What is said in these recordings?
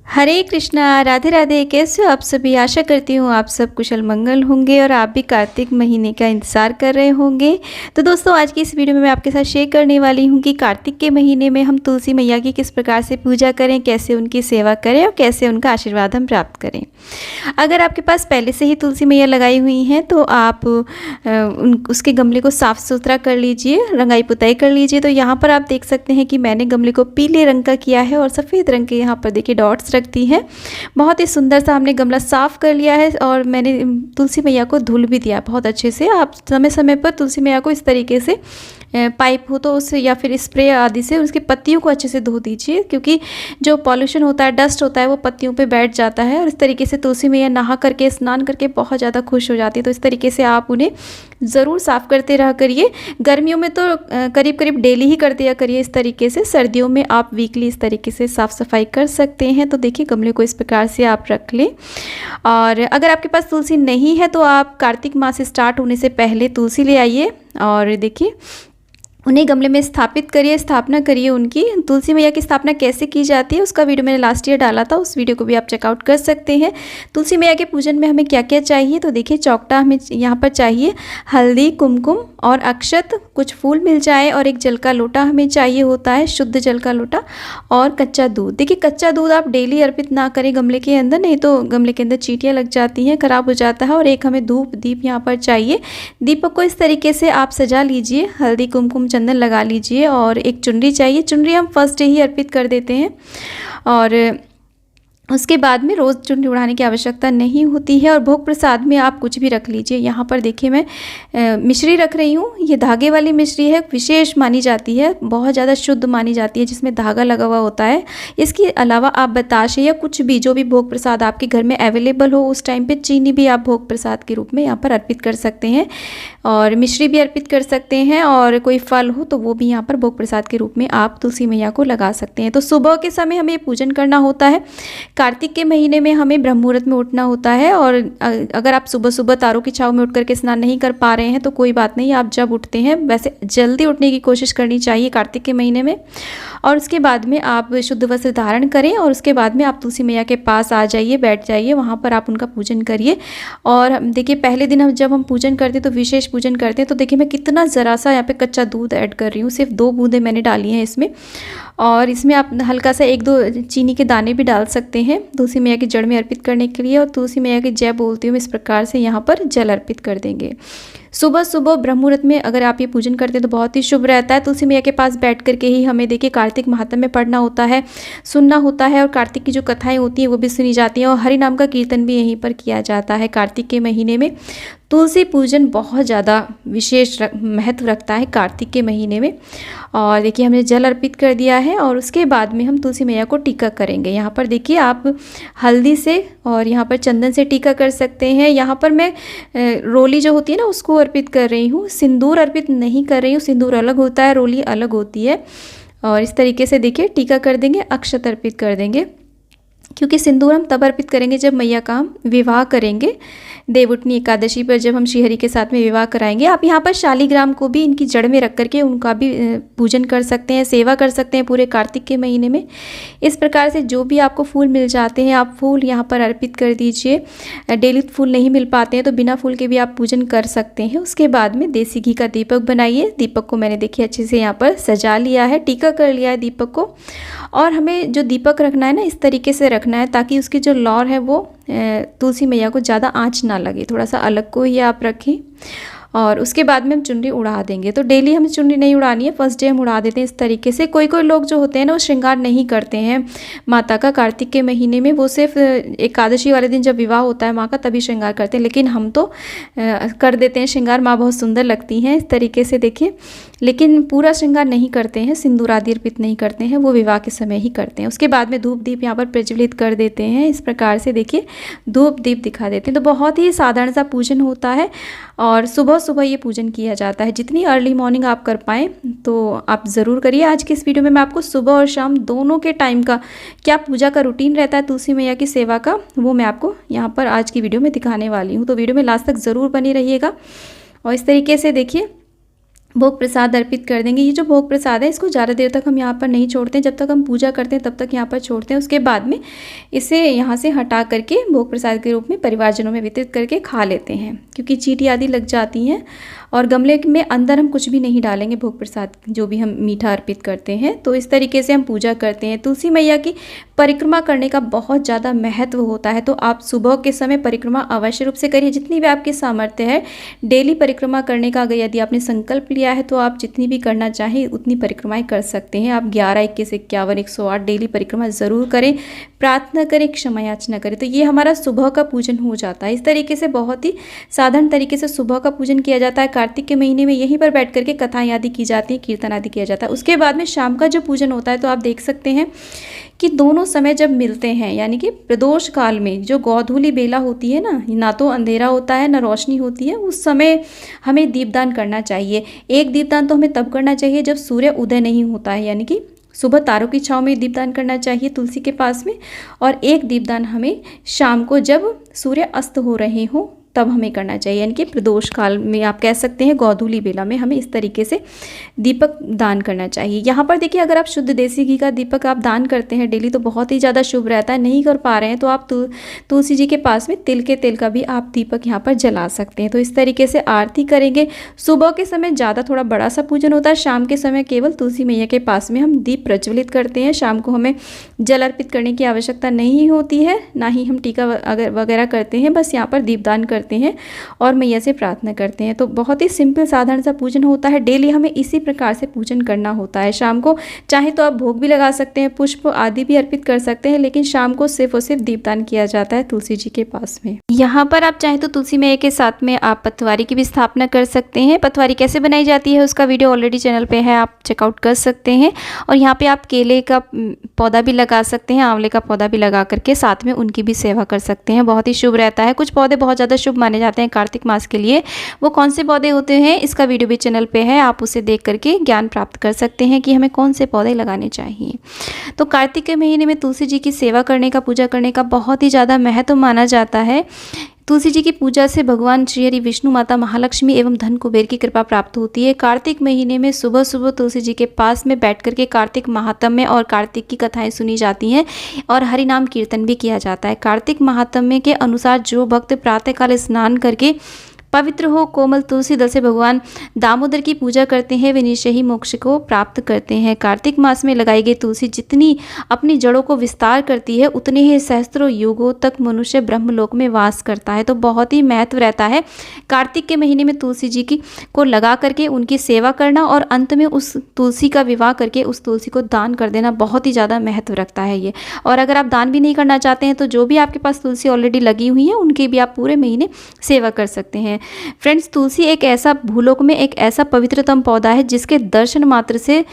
हरे कृष्णा, राधे राधे। कैसे हो आप सभी? आशा करती हूँ आप सब कुशल मंगल होंगे और आप भी कार्तिक महीने का इंतज़ार कर रहे होंगे। तो दोस्तों, आज की इस वीडियो में मैं आपके साथ शेयर करने वाली हूँ कि कार्तिक के महीने में हम तुलसी मैया की किस प्रकार से पूजा करें, कैसे उनकी सेवा करें और कैसे उनका आशीर्वाद हम प्राप्त करें। अगर आपके पास पहले से ही तुलसी मैया लगाई हुई हैं तो आप उसके गमले को साफ़ सुथरा कर लीजिए, रंगाई पुताई कर लीजिए। तो यहाँ पर आप देख सकते हैं कि मैंने गमले को पीले रंग का किया है और सफ़ेद रंग के यहाँ पर देखिए डॉट्स रखती है। बहुत ही सुंदर सा हमने गमला साफ़ कर लिया है और मैंने तुलसी मैया को धुल भी दिया बहुत अच्छे से। आप समय समय पर तुलसी मैया को इस तरीके से पाइप हो तो उससे या फिर स्प्रे आदि से उसकी पत्तियों को अच्छे से धो दीजिए, क्योंकि जो पॉल्यूशन होता है, डस्ट होता है, वो पत्तियों पे बैठ जाता है। और इस तरीके से तुलसी मैया नहा करके, स्नान करके बहुत ज़्यादा खुश हो जाती है। तो इस तरीके से आप उन्हें ज़रूर साफ़ करते रहा करिए। गर्मियों में तो करीब करीब डेली ही कर दिया करिए इस तरीके से। सर्दियों में आप वीकली इस तरीके से साफ़ सफाई कर सकते हैं। तो देखिए, गमले को इस प्रकार से आप रख लें। और अगर आपके पास तुलसी नहीं है तो आप कार्तिक मास स्टार्ट होने से पहले तुलसी ले आइए और देखिए उन्हें गमले में स्थापित करिए, स्थापना करिए उनकी। तुलसी मैया की स्थापना कैसे की जाती है उसका वीडियो मैंने लास्ट ईयर डाला था, उस वीडियो को भी आप चेकआउट कर सकते हैं। तुलसी मैया के पूजन में हमें क्या क्या चाहिए, तो देखिए चौकटा हमें यहाँ पर चाहिए, हल्दी, कुमकुम और अक्षत, कुछ फूल मिल जाए और एक जल का लोटा हमें चाहिए होता है, शुद्ध जल का लोटा, और कच्चा दूध। देखिए कच्चा दूध आप डेली अर्पित ना करें गमले के अंदर, नहीं तो गमले के अंदर चींटियाँ लग जाती हैं, खराब हो जाता है। और एक हमें धूप दीप यहाँ पर चाहिए। दीपक को इस तरीके से आप सजा लीजिए, हल्दी कुमकुम चंदन लगा लीजिए। और एक चुनरी चाहिए, चुनरी हम फर्स्ट डे ही अर्पित कर देते हैं और उसके बाद में रोज़ चुनरी उड़ाने की आवश्यकता नहीं होती है। और भोग प्रसाद में आप कुछ भी रख लीजिए। यहाँ पर देखिए मैं मिश्री रख रही हूँ, ये धागे वाली मिश्री है, विशेष मानी जाती है, बहुत ज़्यादा शुद्ध मानी जाती है, जिसमें धागा लगा हुआ होता है। इसके अलावा आप बताशे या कुछ भी, जो भी भोग प्रसाद आपके घर में अवेलेबल हो उस टाइम पे, चीनी भी आप भोग प्रसाद के रूप में यहाँ पर अर्पित कर सकते हैं और मिश्री भी अर्पित कर सकते हैं। और कोई फल हो तो वो भी यहाँ पर भोग प्रसाद के रूप में आप तुलसी मैया को लगा सकते हैं। तो सुबह के समय हमें पूजन करना होता है। कार्तिक के महीने में हमें ब्रह्म मुहूर्त में उठना होता है। और अगर आप सुबह सुबह तारों की छाँव में उठ करके स्नान नहीं कर पा रहे हैं तो कोई बात नहीं, आप जब उठते हैं वैसे जल्दी उठने की कोशिश करनी चाहिए कार्तिक के महीने में। और उसके बाद में आप शुद्ध वस्त्र धारण करें और उसके बाद में आप तुलसी मैया के पास आ जाइए, बैठ जाइए, वहाँ पर आप उनका पूजन करिए। और देखिए पहले दिन जब हम पूजन करते हैं तो विशेष पूजन करते हैं। तो देखिए मैं कितना ज़रा सा यहाँ पे कच्चा दूध ऐड कर रही हूँ, सिर्फ 2 बूंदें मैंने डाली हैं इसमें। और इसमें आप हल्का सा 1-2 चीनी के दाने भी डाल सकते हैं तुलसी मैया की जड़ में अर्पित करने के लिए। और तुलसी मैया की जय बोलते हुए इस प्रकार से यहाँ पर जल अर्पित कर देंगे। सुबह सुबह ब्रह्म मुहूर्त में अगर आप ये पूजन करते हैं तो बहुत ही शुभ रहता है। तुलसी मैया के पास बैठ करके ही हमें देखिए कार्तिक महात्म्य पढ़ना होता है, सुनना होता है, और कार्तिक की जो कथाएं होती हैं वो भी सुनी जाती हैं। और हरि नाम का कीर्तन भी यहीं पर किया जाता है। कार्तिक के महीने में तुलसी पूजन बहुत ज़्यादा विशेष महत्व रखता है कार्तिक के महीने में। और देखिए हमने जल अर्पित कर दिया है और उसके बाद में हम तुलसी मैया को टीका करेंगे। यहाँ पर देखिए आप हल्दी से और यहाँ पर चंदन से टीका कर सकते हैं। यहाँ पर मैं रोली जो होती है ना उसको अर्पित कर रही हूँ, सिंदूर अर्पित नहीं कर रही हूँ। सिंदूर अलग होता है, रोली अलग होती है। और इस तरीके से देखिए टीका कर देंगे, अक्षत अर्पित कर देंगे, क्योंकि सिंदूर हम तब अर्पित करेंगे जब मैया का हम विवाह करेंगे। देवउठनी एकादशी पर जब हम श्रीहरि के साथ में विवाह कराएंगे। आप यहाँ पर शालिग्राम को भी इनकी जड़ में रख करके उनका भी पूजन कर सकते हैं, सेवा कर सकते हैं पूरे कार्तिक के महीने में। इस प्रकार से जो भी आपको फूल मिल जाते हैं आप फूल यहाँ पर अर्पित कर दीजिए। डेली फूल नहीं मिल पाते हैं तो बिना फूल के भी आप पूजन कर सकते हैं। उसके बाद में देसी घी का दीपक बनाइए। दीपक को मैंने देखिए अच्छे से यहाँ पर सजा लिया है, टीका कर लिया है दीपक को। और हमें जो दीपक रखना है ना इस तरीके से रखना है ताकि उसकी जो लौर है वो तुलसी मैया को ज़्यादा आंच ना लगे, थोड़ा सा अलग को ही आप रखें। और उसके बाद में हम चुनरी उड़ा देंगे। तो डेली हमें चुनरी नहीं उड़ानी है, फर्स्ट डे हम उड़ा देते हैं इस तरीके से। कोई कोई लोग जो होते हैं ना वो श्रृंगार नहीं करते हैं माता का कार्तिक के महीने में, वो सिर्फ एकादशी वाले दिन जब विवाह होता है माँ का तभी श्रृंगार करते हैं। लेकिन हम तो कर देते हैं श्रृंगार, माँ बहुत सुंदर लगती हैं इस तरीके से देखिए। लेकिन पूरा श्रृंगार नहीं करते हैं, सिंदूर आदि अर्पित नहीं करते हैं, वो विवाह के समय ही करते हैं। उसके बाद में धूप दीप यहाँ पर प्रज्वलित कर देते हैं। इस प्रकार से देखिए धूप दीप दिखा देते हैं। तो बहुत ही साधारण सा पूजन होता है और सुबह सुबह ये पूजन किया जाता है। जितनी अर्ली मॉर्निंग आप कर पाएँ तो आप ज़रूर करिए। आज की इस वीडियो में मैं आपको सुबह और शाम दोनों के टाइम का क्या पूजा का रूटीन रहता है तुलसी मैया की सेवा का, वो मैं आपको यहाँ पर आज की वीडियो में दिखाने वाली हूँ। तो वीडियो में लास्ट तक ज़रूर बनी रहिएगा। और इस तरीके से देखिए भोग प्रसाद अर्पित कर देंगे। ये जो भोग प्रसाद है इसको ज़्यादा देर तक हम यहाँ पर नहीं छोड़ते हैं, जब तक हम पूजा करते हैं तब तक यहाँ पर छोड़ते हैं। उसके बाद में इसे यहाँ से हटा करके भोग प्रसाद के रूप में परिवारजनों में वितरित करके खा लेते हैं, क्योंकि चींटी आदि लग जाती हैं। और गमले में अंदर हम कुछ भी नहीं डालेंगे भोग प्रसाद जो भी हम मीठा अर्पित करते हैं। तो इस तरीके से हम पूजा करते हैं। तुलसी मैया की परिक्रमा करने का बहुत ज़्यादा महत्व होता है, तो आप सुबह के समय परिक्रमा अवश्य रूप से करिए, जितनी भी आपकी सामर्थ्य है। डेली परिक्रमा करने का अगर यदि आपने संकल्प लिया है तो आप जितनी भी करना चाहें उतनी परिक्रमाएं कर सकते हैं। आप 11, 21, 51, 108 डेली परिक्रमा ज़रूर करें, प्रार्थना करें, क्षमा याचना करें। तो ये हमारा सुबह का पूजन हो जाता है। इस तरीके से बहुत ही साधारण तरीके से सुबह का पूजन किया जाता है। कार्तिक के महीने में यहीं पर बैठ करके कथाएं आदि की जाती हैं, कीर्तन आदि किया जाता है। उसके बाद में शाम का जो पूजन होता है तो आप देख सकते हैं कि दोनों समय जब मिलते हैं, यानी कि प्रदोष काल में जो गोधूली बेला होती है ना तो अंधेरा होता है ना रोशनी होती है, उस समय हमें दीपदान करना चाहिए। एक दीपदान तो हमें तब करना चाहिए जब सूर्य उदय नहीं होता है, यानी कि सुबह तारों की छाँव में दीपदान करना चाहिए तुलसी के पास में। और एक दीपदान हमें शाम को जब सूर्य अस्त हो रहे हों तब हमें करना चाहिए, यानी कि प्रदोष काल में आप कह सकते हैं गोधूली बेला में हमें इस तरीके से दीपक दान करना चाहिए। यहाँ पर देखिए, अगर आप शुद्ध देसी घी का दीपक आप दान करते हैं डेली तो बहुत ही ज़्यादा शुभ रहता है। नहीं कर पा रहे हैं तो आप तुलसी जी के पास में तिल के तेल का भी आप दीपक यहाँ पर जला सकते हैं। तो इस तरीके से आरती करेंगे। सुबह के समय ज़्यादा थोड़ा बड़ा सा पूजन होता है, शाम के समय केवल तुलसी मैया के पास में हम दीप प्रज्वलित करते हैं। शाम को हमें जल अर्पित करने की आवश्यकता नहीं होती है, ना ही हम टीका वगैरह करते हैं, बस यहाँ पर दीपदान करते हैं और मैया से प्रार्थना करते हैं। तो बहुत ही सिंपल साधारण सा पूजन होता है। डेली हमें इसी प्रकार से पूजन करना होता है। शाम को चाहे तो आप भोग भी लगा सकते हैं, पुष्प आदि भी अर्पित कर सकते हैं, लेकिन शाम को सिर्फ और सिर्फ दीपदान किया जाता है तुलसी जी के पास में। यहाँ पर आप चाहे तो तुलसी मैया के साथ में आप पतवारी की भी स्थापना कर सकते हैं। पतवारी कैसे बनाई जाती है उसका वीडियो ऑलरेडी चैनल पे है, आप चेकआउट कर सकते हैं। और यहाँ पे आप केले का पौधा भी लगा सकते हैं, आंवले का पौधा भी लगा करके साथ में उनकी भी सेवा कर सकते हैं। बहुत ही शुभ रहता है। कुछ पौधे बहुत ज़्यादा शुभ माने जाते हैं कार्तिक मास के लिए। वो कौन से पौधे होते हैं इसका वीडियो भी चैनल पे है, आप उसे देख करके ज्ञान प्राप्त कर सकते हैं कि हमें कौन से पौधे लगाने चाहिए। तो कार्तिक के महीने में तुलसी जी की सेवा करने का, पूजा करने का बहुत ही ज़्यादा महत्व माना जाता है। तुलसी जी की पूजा से भगवान श्री हरि विष्णु, माता महालक्ष्मी एवं धन कुबेर की कृपा प्राप्त होती है। कार्तिक महीने में सुबह सुबह तुलसी जी के पास में बैठ करके कार्तिक महात्म्य और कार्तिक की कथाएं सुनी जाती हैं और हरि नाम कीर्तन भी किया जाता है। कार्तिक महात्म्य के अनुसार जो भक्त प्रातःकाल स्नान करके पवित्र हो कोमल तुलसी दल से भगवान दामोदर की पूजा करते हैं वे निश्चय ही मोक्ष को प्राप्त करते हैं। कार्तिक मास में लगाई गई तुलसी जितनी अपनी जड़ों को विस्तार करती है उतने ही सहस्त्रों युगों तक मनुष्य ब्रह्मलोक में वास करता है। तो बहुत ही महत्व रहता है कार्तिक के महीने में तुलसी जी की को लगा करके उनकी सेवा करना और अंत में उस तुलसी का विवाह करके उस तुलसी को दान कर देना बहुत ही ज़्यादा महत्व रखता है ये। और अगर आप दान भी नहीं करना चाहते हैं तो जो भी आपके पास तुलसी ऑलरेडी लगी हुई है उनकी भी आप पूरे महीने सेवा कर सकते हैं। फ्रेंड्स, तुलसी एक ऐसा भूलोक में एक ऐसा पवित्रतम पौधा है जिसके दर्शन मात्र से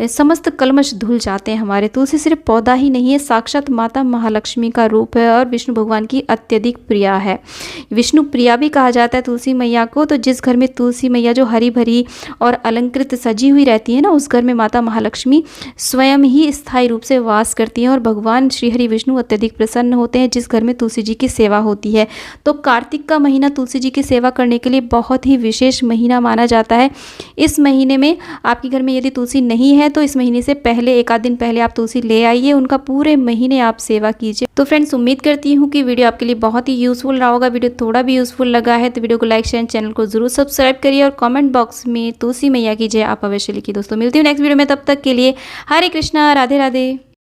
समस्त कलमश धुल जाते हैं हमारे। तुलसी सिर्फ पौधा ही नहीं है, साक्षात माता महालक्ष्मी का रूप है और विष्णु भगवान की अत्यधिक प्रिया है। विष्णु प्रिया भी कहा जाता है तुलसी मैया को। तो जिस घर में तुलसी मैया जो हरी भरी और अलंकृत सजी हुई रहती है ना, उस घर में माता महालक्ष्मी स्वयं ही स्थायी रूप से वास करती हैं और भगवान श्री हरि विष्णु अत्यधिक प्रसन्न होते हैं जिस घर में तुलसी जी की सेवा होती है। तो कार्तिक का महीना तुलसी जी की सेवा करने के लिए बहुत ही विशेष महीना माना जाता है। इस महीने में आपके घर में यदि तुलसी नहीं है तो इस महीने से पहले, एक आध दिन पहले आप तुलसी ले आइए, उनका पूरे महीने आप सेवा कीजिए। तो फ्रेंड्स, उम्मीद करती हूँ कि वीडियो आपके लिए बहुत ही यूजफुल रहा होगा। वीडियो थोड़ा भी यूजफुल लगा है तो वीडियो को लाइक, शेयर, चैनल को जरूर सब्सक्राइब करिए और कमेंट बॉक्स में तुलसी मैया की जय आप अवश्य लिखिए। दोस्तों, मिलती हूँ नेक्स्ट वीडियो में, तब तक के लिए हरे कृष्णा, राधे राधे।